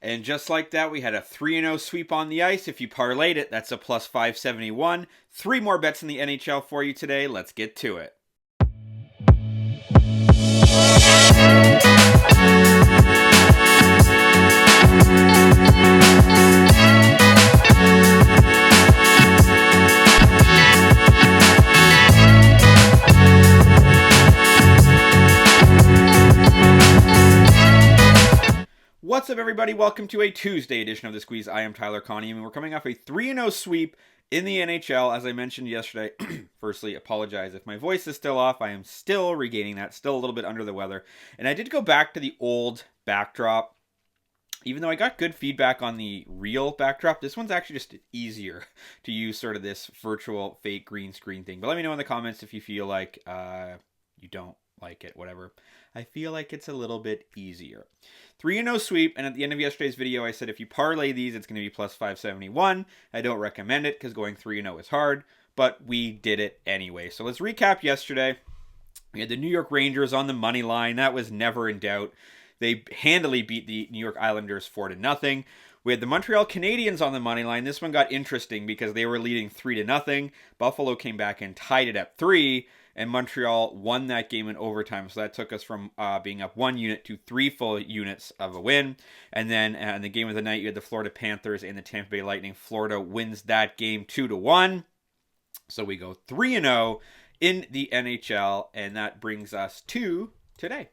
And just like that, we had a 3-0 sweep on the ice. If you parlayed it, that's a plus 571. 3 more bets in the NHL for you today. Let's get to it. What's up, everybody? Welcome to a Tuesday edition of The Squeeze. I am Tyler Connie, and we're coming off a 3-0 sweep in the NHL. As I mentioned yesterday, firstly, apologize if my voice is still off. I am still regaining that, still a little bit under the weather. And I did go back to the old backdrop. Even though I got good feedback on the real backdrop, this one's actually just easier to use, sort of this virtual fake green screen thing. But let me know in the comments if you feel like you don't like it, whatever. I feel like it's a little bit easier. 3-0 sweep, and at the end of yesterday's video, I said if you parlay these, it's going to be plus 571. I don't recommend it because going 3-0 is hard, but we did it anyway. So let's recap yesterday. We had the New York Rangers on the money line. That was never in doubt. They handily beat the New York Islanders 4-0. We had the Montreal Canadiens on the money line. This one got interesting because they were leading 3-0. Buffalo came back and tied it at 3, and Montreal won that game in overtime. So that took us from being up 1 unit to 3 full units of a win. And then in the game of the night, you had the Florida Panthers and the Tampa Bay Lightning. Florida wins that game 2-1. So we go 3-0 in the NHL, and that brings us to today.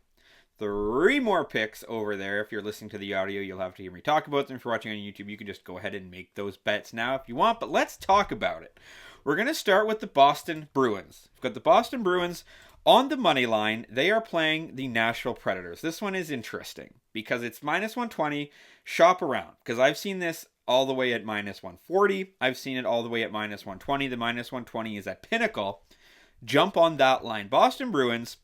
3 more picks over there. If you're listening to the audio, you'll have to hear me talk about them. If you're watching on YouTube, you can just go ahead and make those bets now if you want, but let's talk about it. We're going to start with the Boston Bruins. We've got the Boston Bruins on the money line. They are playing the Nashville Predators. This one is interesting because it's minus 120. Shop around, because I've seen this all the way at minus 140. I've seen it all the way at minus 120. The minus 120 is at pinnacle. Jump on that line. Boston Bruins,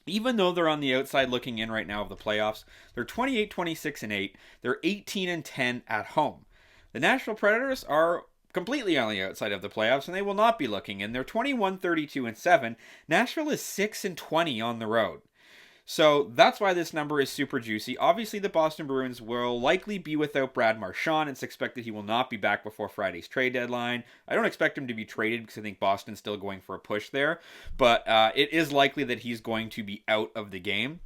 even though they're on the outside looking in right now of the playoffs, they're 28, 26, and 8. They're 18 and 10 at home. The Nashville Predators are completely on the outside of the playoffs, and they will not be looking in. They're 21, 32, and 7. Nashville is 6 and 20 on the road. So that's why this number is super juicy. Obviously, the Boston Bruins will likely be without Brad Marchand. It's expected he will not be back before Friday's trade deadline. I don't expect him to be traded because I think Boston's still going for a push there. But it is likely that he's going to be out of the game.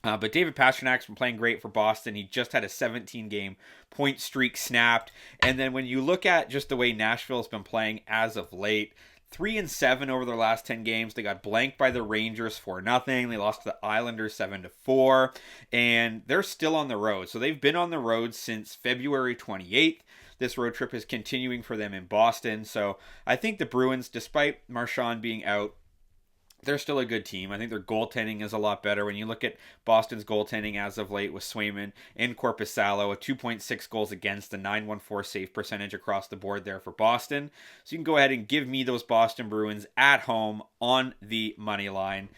But David Pasternak's been playing great for Boston. He just had a 17-game point streak snapped. And then when you look at just the way Nashville's been playing as of late, 3-7 over their last 10 games. They got blanked by the Rangers 4-0. They lost to the Islanders 7-4. And they're still on the road. So they've been on the road since February 28th. This road trip is continuing for them in Boston. So I think the Bruins, despite Marchand being out, they're still a good team. I think their goaltending is a lot better. When you look at Boston's goaltending as of late with Swayman and Korpisalo, a 2.6 goals against, a 914 save percentage across the board there for Boston. So you can go ahead and give me those Boston Bruins at home on the money line.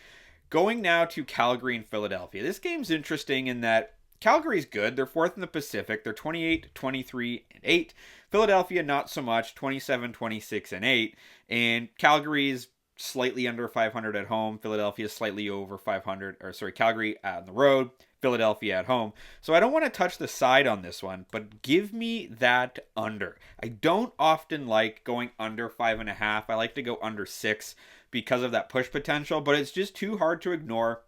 Going now to Calgary and Philadelphia. This game's interesting in that Calgary's good. They're 4th in the Pacific. They're 28, 23, and 8. Philadelphia, not so much, 27, 26, and 8. And Calgary's slightly under 500 at home. Philadelphia slightly over 500, Calgary on the road, Philadelphia at home. So I don't want to touch the side on this one, but give me that under. I don't often like going under 5.5. I like to go under 6 because of that push potential, but it's just too hard to ignore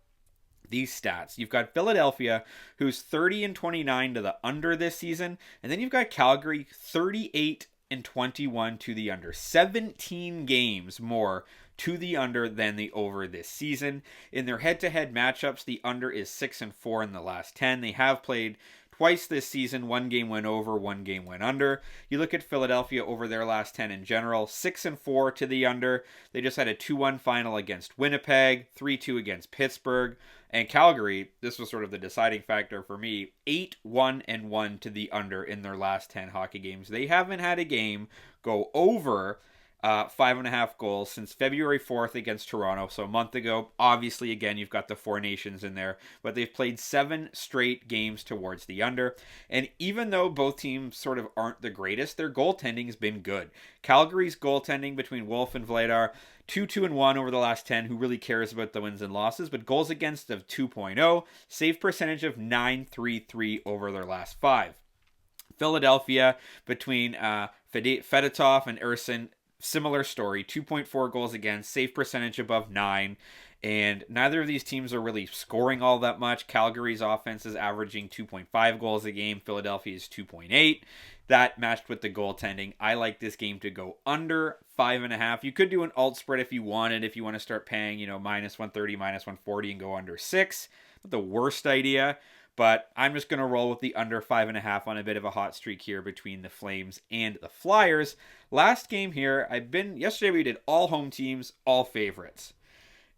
these stats. You've got Philadelphia, who's 30 and 29 to the under this season, and then you've got Calgary, 38 and 21 to the under. 17 games more to the under than the over this season. In their head-to-head matchups, the under is 6-4 in the last 10. They have played twice this season. 1 game went over, 1 game went under. You look at Philadelphia over their last 10 in general, 6-4 to the under. They just had a 2-1 final against Winnipeg, 3-2 against Pittsburgh. And Calgary, this was sort of the deciding factor for me, 8-1-1 to the under in their last 10 hockey games. They haven't had a game go over 5.5 goals since February 4th against Toronto, so a month ago. Obviously, again, you've got the Four Nations in there, but they've played 7 straight games towards the under. And even though both teams sort of aren't the greatest, their goaltending has been good. Calgary's goaltending between Wolf and Vladar, 2-2-1 over the last 10. Who really cares about the wins and losses? But goals against of 2.0, save percentage of 9.33 over their last 5. Philadelphia between Fedotov and Urson, similar story, 2.4 goals against, save percentage above 9. And neither of these teams are really scoring all that much. Calgary's offense is averaging 2.5 goals a game. Philadelphia's 2.8. That matched with the goaltending. I like this game to go under 5.5. You could do an alt spread if you wanted. If you want to start paying, minus 130, minus 140 and go under 6. Not the worst idea. But I'm just going to roll with the under 5.5 on a bit of a hot streak here between the Flames and the Flyers. Last game here, yesterday we did all home teams, all favorites.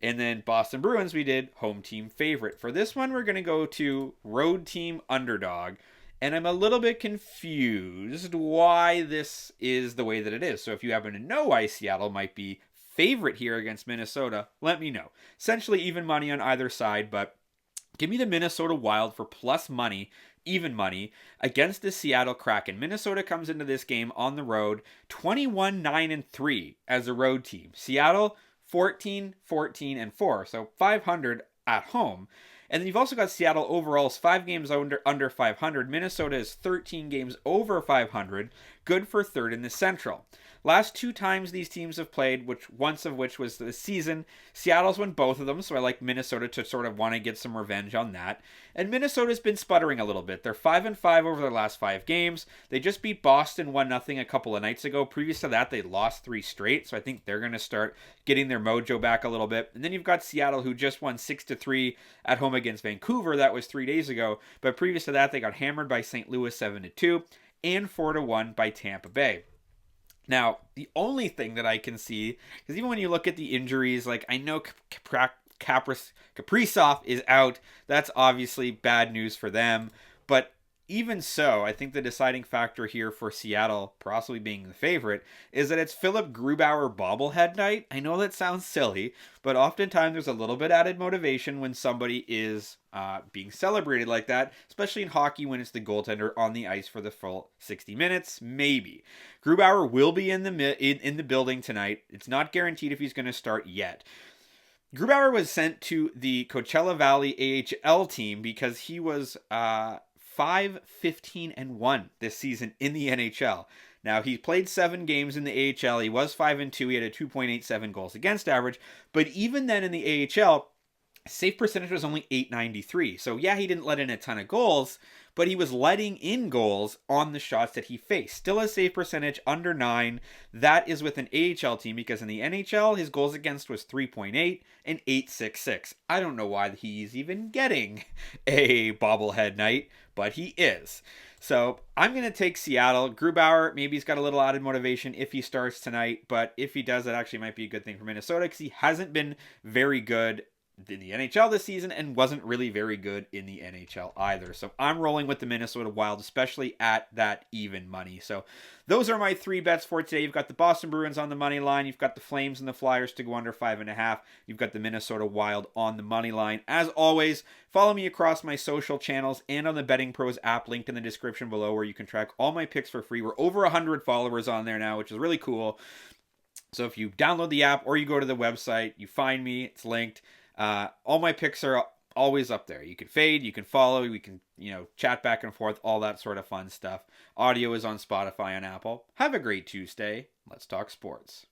And then Boston Bruins, we did home team favorite. For this one, we're going to go to road team underdog. And I'm a little bit confused why this is the way that it is. So if you happen to know why Seattle might be favorite here against Minnesota, let me know. Essentially even money on either side, but give me the Minnesota Wild for plus money, even money, against the Seattle Kraken. Minnesota comes into this game on the road 21-9-3 as a road team. Seattle 14-14-4, so 500 at home. And then you've also got Seattle overalls 5 games under 500. Minnesota is 13 games over 500, good for third in the Central. Last 2 times these teams have played, once of which was this season, Seattle's won both of them, so I like Minnesota to sort of want to get some revenge on that. And Minnesota's been sputtering a little bit. They're 5-5 over their last 5 games. They just beat Boston 1-0 a couple of nights ago. Previous to that, they lost 3 straight, so I think they're going to start getting their mojo back a little bit. And then you've got Seattle, who just won 6-3 at home against Vancouver. That was 3 days ago. But previous to that, they got hammered by St. Louis 7-2 and 4-1 by Tampa Bay. Now, the only thing that I can see, because even when you look at the injuries, like I know Kaprizov is out. That's obviously bad news for them. But even so, I think the deciding factor here for Seattle, possibly being the favorite, is that it's Philip Grubauer bobblehead night. I know that sounds silly, but oftentimes there's a little bit added motivation when somebody is being celebrated like that, especially in hockey when it's the goaltender on the ice for the full 60 minutes, maybe. Grubauer will be in the building tonight. It's not guaranteed if he's going to start yet. Grubauer was sent to the Coachella Valley AHL team because he was 5-15-1 this season in the NHL. Now, he played 7 games in the AHL. He was 5-2. He had a 2.87 goals against average. But even then in the AHL, save percentage was only .893. So, yeah, he didn't let in a ton of goals, but he was letting in goals on the shots that he faced. Still a save percentage under 9. That is with an AHL team because in the NHL, his goals against was 3.8 and .866. I don't know why he's even getting a bobblehead night, but he is. So I'm going to take Seattle. Grubauer, maybe he's got a little added motivation if he starts tonight, but if he does, it actually might be a good thing for Minnesota because he hasn't been very good in the NHL this season and wasn't really very good in the NHL either. So I'm rolling with the Minnesota Wild, especially at that even money. So those are my 3 bets for today. You've got the Boston Bruins on the money line. You've got the Flames and the Flyers to go under 5.5. You've got the Minnesota Wild on the money line. As always, follow me across my social channels and on the BettingPros app linked in the description below where you can track all my picks for free. We're over 100 followers on there now, which is really cool. So if you download the app or you go to the website, you find me, it's linked. All my picks are always up there. You can fade, you can follow, we can, chat back and forth, all that sort of fun stuff. Audio is on Spotify and Apple. Have a great Tuesday. Let's talk sports.